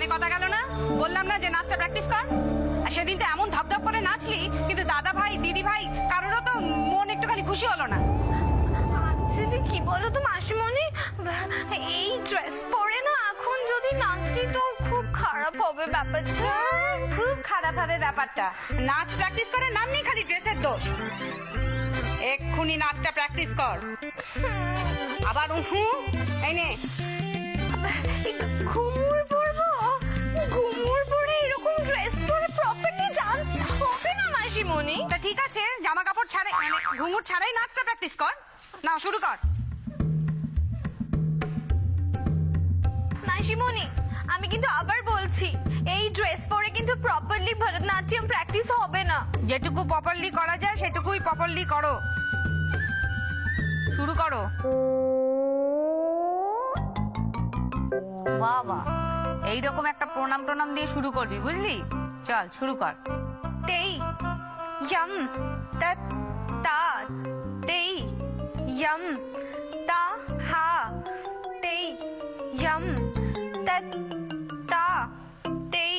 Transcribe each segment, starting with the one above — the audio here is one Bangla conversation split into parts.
কানে কথা গেল না? বললাম না যে নাচটা প্র্যাকটিস কর। আর সেদিন তো এমন ধাপধাপ করে নাচলি, কিন্তু দাদা ভাই দিদি ভাই কারোরও তো মন একটুখানি খুশি হলো না। অ্যাকচুয়ালি কি বলো তো মাসিমণি, এই ড্রেস পরে না এখন যদি নাচি তো খুব খারাপ হবে ব্যাপারটা। খুব খারাপ হবে ব্যাপারটা। নাচ প্র্যাকটিস করার নাম নেই, খালি ড্রেসের দোষ। এক্ষুনি নাচটা প্র্যাকটিস কর। আবার এই নে। ঘুমুর পরবো? ঘুমুর পরে এরকম ড্রেস পরে প্রপারলি ডান্স হবে না মাসিমণি। তা ঠিক আছে, জামা কাপড় ছাড়াই মানে ঘুঙুর ছাড়াই নাচটা প্র্যাকটিস কর। না, শুরু কর। মাসিমণি আমি কিন্তু আবার বলছি, এই ড্রেস পরে কিন্তু প্রপারলি ভরতনাট্যম প্র্যাকটিস হবে না। যেটুকু প্রপারলি করা যায় সেটুকুই প্রপারলি করো। শুরু করো। বাবা, এইরকম একটা প্রণাম প্রণাম দিয়ে শুরু করবি, বুঝলি? চল শুরু কর। তেই यम तत् ता तेई यम ता हा तेई यम तत् ता तेई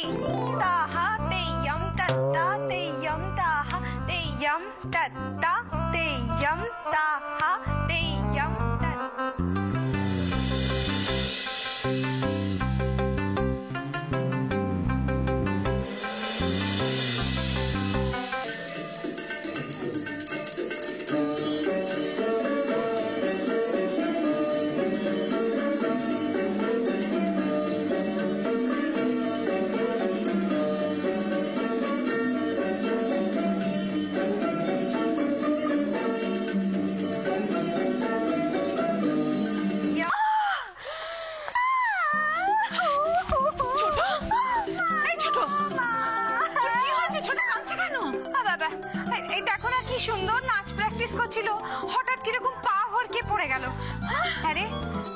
ता हा तेई यम तत् ता तेई यम ता हा तेई यम तत् ता तेई यम ता हा तेई यम तत्। এই দেখো না কি সুন্দর নাচ প্র্যাকটিস করছিল, হঠাৎ কিরকম পা হড়কে পড়ে গেল। আরে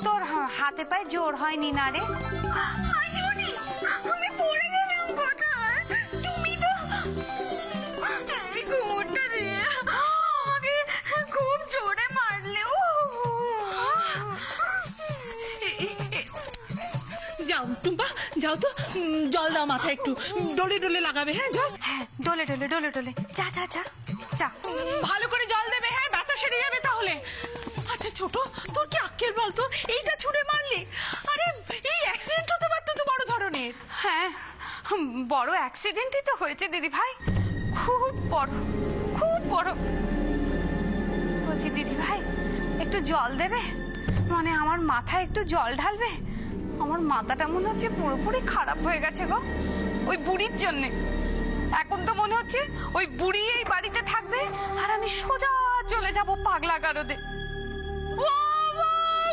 তোর হাতে পায়ে জোর হয়নি না রে? আমি পড়ে গেলাম কোথায়? তুমি তো এই ঘুমুরটা দিয়ে আমাকে খুব জোরে মারলে। যাও টুম্পা, যাও তো, জল দাও মাথায় একটু, ডলে ডলে লাগাবে। হ্যাঁ জল, হ্যাঁ ডলে ডলে ডলে ডলে যা যা যা যা। ভালো করে জল দেবে। হ্যাঁ, ব্যথা সেরে যাবে তাহলে। আচ্ছা ছোট, তোর কি আক্কেল বলতো, এইটা ছুঁড়ে মারলি? আরে এই অ্যাক্সিডেন্ট হতে পারতো তো বড় ধরনের। হ্যাঁ, বড় অ্যাক্সিডেন্টই তো হয়েছে দিদি ভাই, খুব বড়, খুব বড়। বলছি দিদি ভাই একটু জল দেবে, মানে আমার মাথায় একটু জল ঢালবে। আমার মাথাটা মনে হচ্ছে পুরোপুরি খারাপ হয়ে গেছে গো, ওই বুড়ির জন্যে। এখন তো মনে হচ্ছে ওই বুড়ি এই বাড়িতে থাকবে আর আমি সোজা চলে যাব পাগলা গারদে।